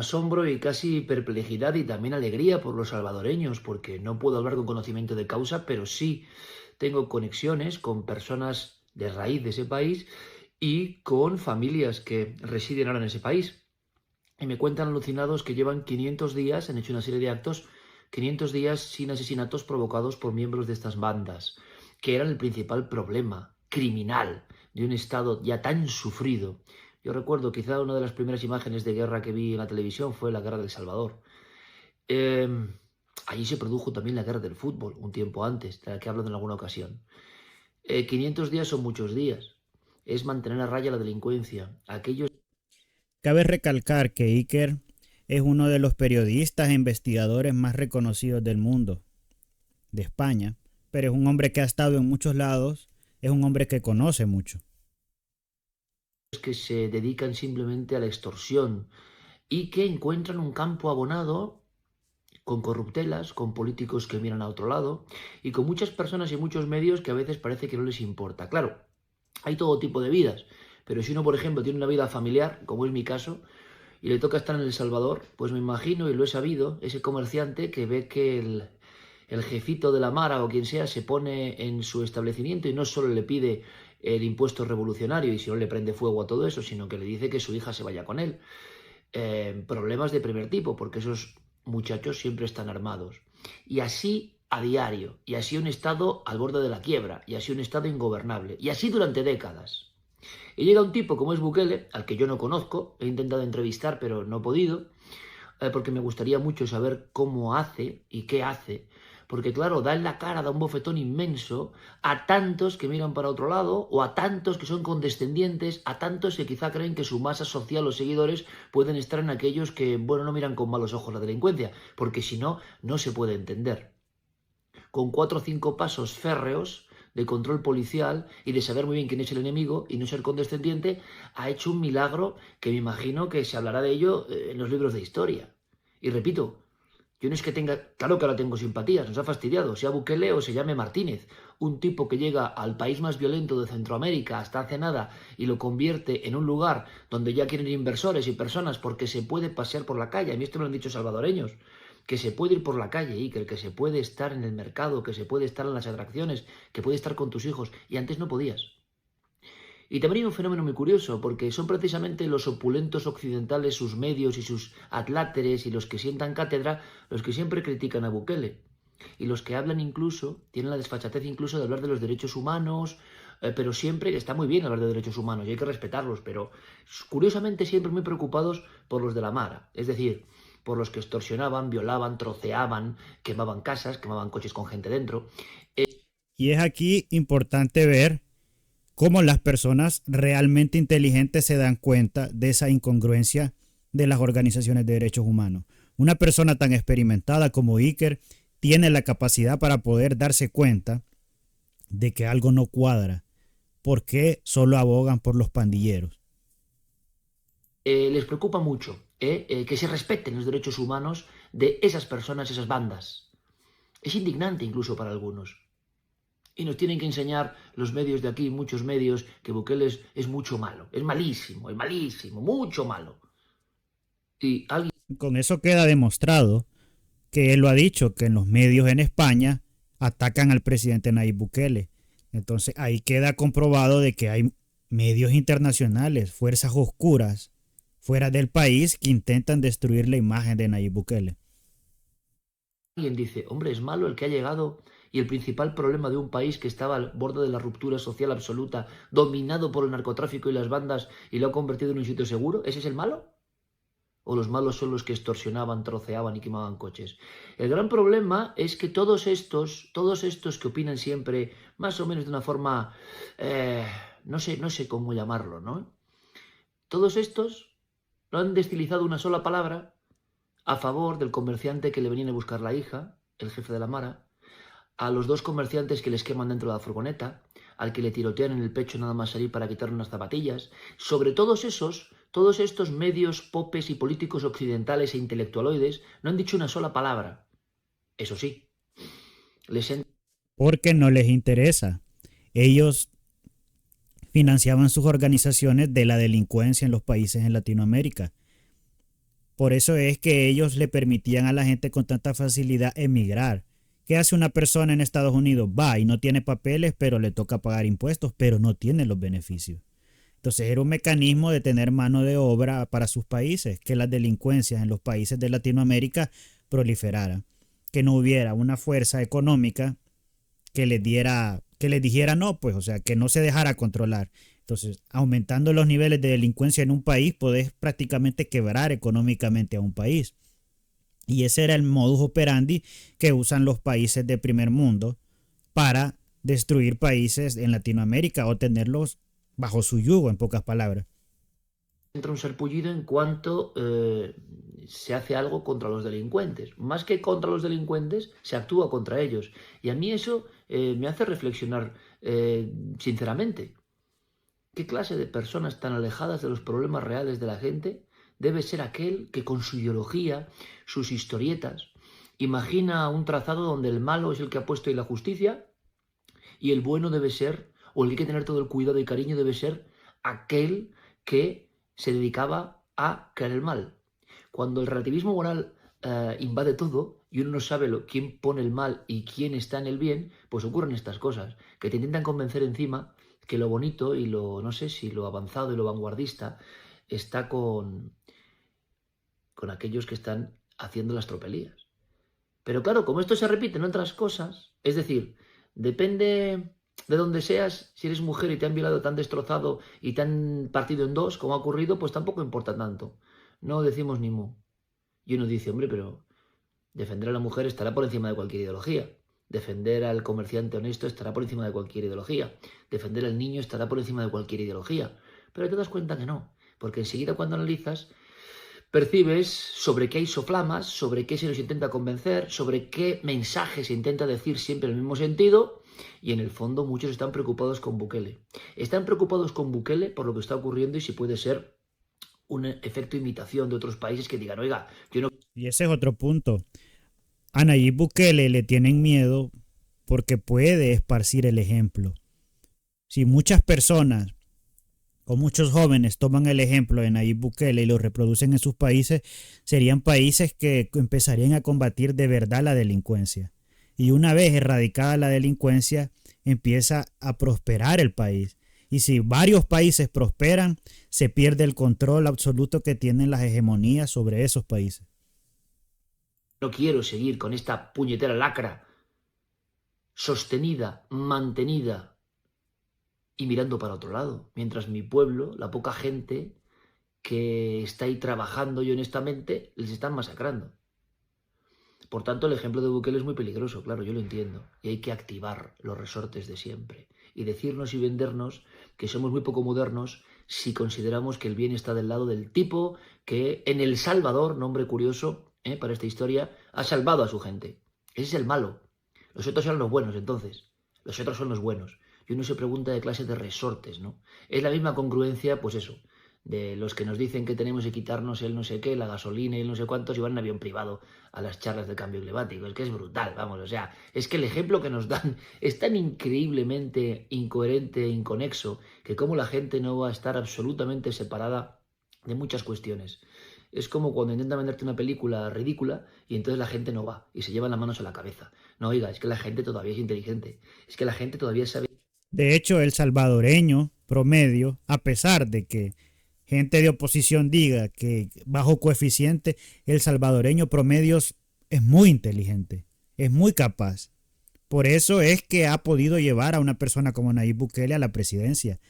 asombro y casi perplejidad y también alegría por los salvadoreños, porque no puedo hablar con conocimiento de causa, pero sí tengo conexiones con personas de raíz de ese país y con familias que residen ahora en ese país. Y me cuentan alucinados que llevan 500 días, han hecho una serie de actos, 500 días sin asesinatos provocados por miembros de estas bandas, que eran el principal problema criminal de un Estado ya tan sufrido. Yo recuerdo, quizá una de las primeras imágenes de guerra que vi en la televisión fue la guerra de El Salvador. Eh, Allí se produjo también la guerra del fútbol, un tiempo antes, de la que hablo en alguna ocasión. 500 días son muchos días. Es mantener a raya la delincuencia. Aquellos Cabe recalcar que Iker es uno de los periodistas e investigadores más reconocidos del mundo, de España, pero es un hombre que ha estado en muchos lados, es un hombre que conoce mucho. que se dedican simplemente a la extorsión y que encuentran un campo abonado con corruptelas, con políticos que miran a otro lado y con muchas personas y muchos medios que a veces parece que no les importa. Claro, hay todo tipo de vidas, pero si uno, por ejemplo, tiene una vida familiar, como es mi caso, y le toca estar en El Salvador, pues me imagino, y lo he sabido, ese comerciante que ve que el jefito de la Mara o quien sea se pone en su establecimiento y no solo le pide el impuesto revolucionario y si no le prende fuego a todo eso, sino que le dice que su hija se vaya con él. Problemas de primer tipo, porque esos muchachos siempre están armados. Y así a diario, y así un Estado al borde de la quiebra, y así un Estado ingobernable, y así durante décadas. Y llega un tipo como es Bukele, al que yo no conozco, he intentado entrevistar pero no he podido, porque me gustaría mucho saber cómo hace y qué hace, porque claro, da en la cara, da un bofetón inmenso a tantos que miran para otro lado, o a tantos que son condescendientes, a tantos que quizá creen que su masa social o seguidores pueden estar en aquellos que, bueno, no miran con malos ojos la delincuencia, porque si no, no se puede entender. Con 4 o 5 pasos férreos de control policial y de saber muy bien quién es el enemigo y no ser condescendiente, ha hecho un milagro que me imagino que se hablará de ello en los libros de historia. Y repito, yo no es que tenga, claro que ahora tengo simpatías, nos ha fastidiado, sea Bukele o se llame Martínez, un tipo que llega al país más violento de Centroamérica hasta hace nada y lo convierte en un lugar donde ya quieren inversores y personas porque se puede pasear por la calle. A mí esto me lo han dicho salvadoreños, que se puede ir por la calle y que se puede estar en el mercado, que se puede estar en las atracciones, que puede estar con tus hijos y antes no podías. Y también hay un fenómeno muy curioso, porque son precisamente los opulentos occidentales, sus medios y sus atláteres y los que sientan cátedra, los que siempre critican a Bukele. Y los que hablan incluso, tienen la desfachatez incluso de hablar de los derechos humanos, pero siempre, que está muy bien hablar de derechos humanos y hay que respetarlos, pero curiosamente siempre muy preocupados por los de la Mara. Es decir, por los que extorsionaban, violaban, troceaban, quemaban casas, quemaban coches con gente dentro. Y es aquí importante ver cómo las personas realmente inteligentes se dan cuenta de esa incongruencia de las organizaciones de derechos humanos. Una persona tan experimentada como Iker tiene la capacidad para poder darse cuenta de que algo no cuadra. ¿Por qué solo abogan por los pandilleros? Les preocupa mucho que se respeten los derechos humanos de esas personas, esas bandas. Es indignante incluso para algunos. Y nos tienen que enseñar los medios de aquí, muchos medios, que Bukele es mucho malo, es malísimo, mucho malo. Y alguien Con eso queda demostrado que él lo ha dicho, que en los medios en España atacan al presidente Nayib Bukele. Entonces ahí queda comprobado de que hay medios internacionales, fuerzas oscuras fuera del país que intentan destruir la imagen de Nayib Bukele. dice, hombre, es malo el que ha llegado y el principal problema de un país que estaba al borde de la ruptura social absoluta, dominado por el narcotráfico y las bandas, y lo ha convertido en un sitio seguro, ¿ese es el malo? ¿O los malos son los que extorsionaban, troceaban y quemaban coches? El gran problema es que todos estos que opinan siempre, más o menos de una forma, no sé cómo llamarlo, ¿no? Todos estos no han destilizado una sola palabra a favor del comerciante que le venían a buscar la hija, el jefe de la Mara, a los 2 comerciantes que les queman dentro de la furgoneta, al que le tirotean en el pecho nada más salir para quitarle unas zapatillas, sobre todos estos medios popes y políticos occidentales e intelectualoides no han dicho una sola palabra. Eso sí, les han... Porque no les interesa. Ellos financiaban sus organizaciones de la delincuencia en los países en Latinoamérica. Por eso es que ellos le permitían a la gente con tanta facilidad emigrar. ¿Qué hace una persona en Estados Unidos? Va y no tiene papeles, pero le toca pagar impuestos, pero no tiene los beneficios. Entonces era un mecanismo de tener mano de obra para sus países, que las delincuencias en los países de Latinoamérica proliferaran, que no hubiera una fuerza económica que les diera, que les dijera no, pues, o sea, que no se dejara controlar. Entonces, aumentando los niveles de delincuencia en un país, podés prácticamente quebrar económicamente a un país. Y ese era el modus operandi que usan los países de primer mundo para destruir países en Latinoamérica o tenerlos bajo su yugo, en pocas palabras. Entra un sarpullido en cuanto se hace algo contra los delincuentes. Más que contra los delincuentes, se actúa contra ellos. Y a mí eso me hace reflexionar sinceramente. ¿Qué clase de personas tan alejadas de los problemas reales de la gente debe ser aquel que con su ideología, sus historietas, imagina un trazado donde el malo es el que ha puesto ahí la justicia y el bueno debe ser, o el que hay que tener todo el cuidado y cariño debe ser aquel que se dedicaba a crear el mal? Cuando el relativismo moral invade todo y uno no sabe quién pone el mal y quién está en el bien, pues ocurren estas cosas, que te intentan convencer encima que lo bonito y lo, no sé si lo avanzado y lo vanguardista está con aquellos que están haciendo las tropelías. Pero claro, como esto se repite en otras cosas, es decir, depende de donde seas, si eres mujer y te han violado, te han destrozado y te han partido en dos, como ha ocurrido, pues tampoco importa tanto. No decimos ni mu. Y uno dice, hombre, pero defender a la mujer estará por encima de cualquier ideología. Defender al comerciante honesto estará por encima de cualquier ideología. Defender al niño estará por encima de cualquier ideología. Pero te das cuenta que no, porque enseguida cuando analizas percibes sobre qué hay soflamas, sobre qué se nos intenta convencer, sobre qué mensaje se intenta decir siempre en el mismo sentido, y en el fondo muchos están preocupados con Bukele. Están preocupados con Bukele por lo que está ocurriendo y si puede ser un efecto imitación de otros países que digan, oiga, yo no... Y ese es otro punto. A Nayib Bukele le tienen miedo porque puede esparcir el ejemplo. Si muchas personas o muchos jóvenes toman el ejemplo de Nayib Bukele y lo reproducen en sus países, serían países que empezarían a combatir de verdad la delincuencia. Y una vez erradicada la delincuencia, empieza a prosperar el país. Y si varios países prosperan, se pierde el control absoluto que tienen las hegemonías sobre esos países. No quiero seguir con esta puñetera lacra sostenida, mantenida y mirando para otro lado, mientras mi pueblo, la poca gente que está ahí trabajando y honestamente, les están masacrando. Por tanto, el ejemplo de Bukele es muy peligroso, claro, yo lo entiendo. Y hay que activar los resortes de siempre y decirnos y vendernos que somos muy poco modernos si consideramos que el bien está del lado del tipo que en El Salvador, nombre curioso para esta historia, ha salvado a su gente. Ese es el malo. Los otros eran los buenos entonces. Los otros son los buenos. Y uno se pregunta de clase de resortes, ¿no? Es la misma congruencia, pues eso, de los que nos dicen que tenemos que quitarnos el no sé qué, la gasolina y el no sé cuántos y van en avión privado a las charlas de cambio climático. Es que es brutal, vamos, o sea, es que el ejemplo que nos dan es tan increíblemente incoherente e inconexo que como la gente no va a estar absolutamente separada de muchas cuestiones. Es como cuando intentan venderte una película ridícula y entonces la gente no va y se llevan las manos a la cabeza. No, oiga, es que la gente todavía es inteligente, es que la gente todavía sabe... De hecho, el salvadoreño promedio, a pesar de que gente de oposición diga que bajo coeficiente, el salvadoreño promedio es muy inteligente, es muy capaz. Por eso es que ha podido llevar a una persona como Nayib Bukele a la presidencia.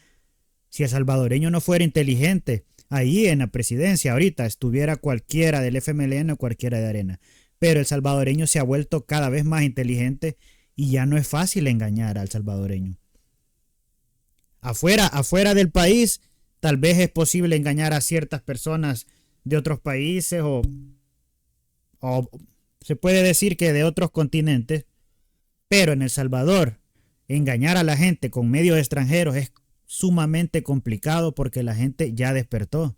Si el salvadoreño no fuera inteligente, ahí en la presidencia ahorita estuviera cualquiera del FMLN o cualquiera de Arena. Pero el salvadoreño se ha vuelto cada vez más inteligente y ya no es fácil engañar al salvadoreño. Afuera del país, tal vez es posible engañar a ciertas personas de otros países o se puede decir que de otros continentes, pero en El Salvador, engañar a la gente con medios extranjeros es sumamente complicado porque la gente ya despertó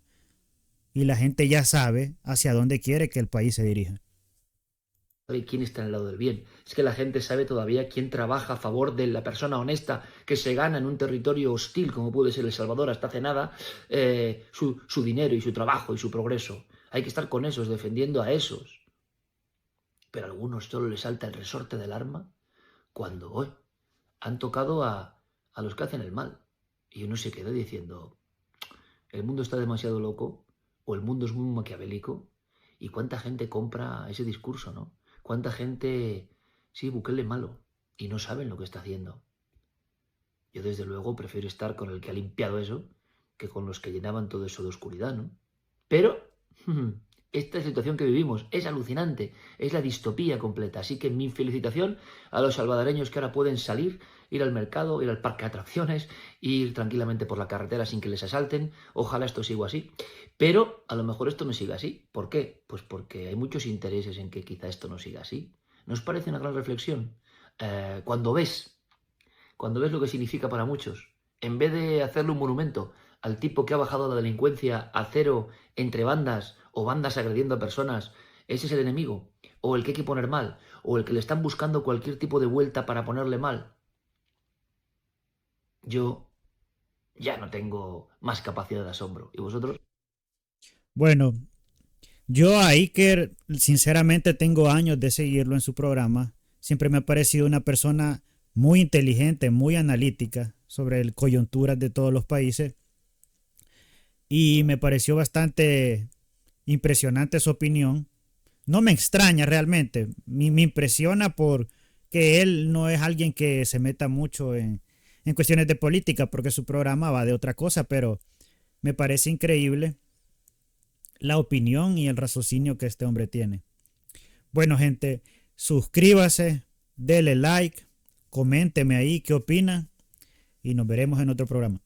y la gente ya sabe hacia dónde quiere que el país se dirija. Quién está en el lado del bien. Es que la gente sabe todavía quién trabaja a favor de la persona honesta que se gana en un territorio hostil como puede ser El Salvador hasta hace nada su dinero y su trabajo y su progreso. Hay que estar con esos, defendiendo a esos. Pero a algunos solo les salta el resorte del arma cuando hoy han tocado a los que hacen el mal. Y uno se queda diciendo, el mundo está demasiado loco o el mundo es muy maquiavélico. ¿Y cuánta gente compra ese discurso, no? ¿Cuánta gente, sí, Bukele malo y no saben lo que está haciendo? Yo desde luego prefiero estar con el que ha limpiado eso que con los que llenaban todo eso de oscuridad, ¿no? Pero esta situación que vivimos es alucinante, es la distopía completa. Así que mi felicitación a los salvadoreños que ahora pueden salir, ir al mercado, ir al parque de atracciones, ir tranquilamente por la carretera sin que les asalten. Ojalá esto siga así. Pero a lo mejor esto no siga así. ¿Por qué? Pues porque hay muchos intereses en que quizá esto no siga así. ¿No os parece una gran reflexión? Cuando ves lo que significa para muchos, en vez de hacerle un monumento al tipo que ha bajado la delincuencia a cero entre bandas o bandas agrediendo a personas, ese es el enemigo, o el que hay que poner mal, o el que le están buscando cualquier tipo de vuelta para ponerle mal. Yo ya no tengo más capacidad de asombro. ¿Y vosotros? Bueno, yo a Iker, sinceramente, tengo años de seguirlo en su programa. Siempre me ha parecido una persona muy inteligente, muy analítica sobre el coyunturas de todos los países. Y me pareció bastante impresionante su opinión. No me extraña realmente. Me impresiona porque él no es alguien que se meta mucho en cuestiones de política, porque su programa va de otra cosa, pero me parece increíble la opinión y el raciocinio que este hombre tiene. Bueno, gente, suscríbase, dele like, coménteme ahí qué opina y nos veremos en otro programa.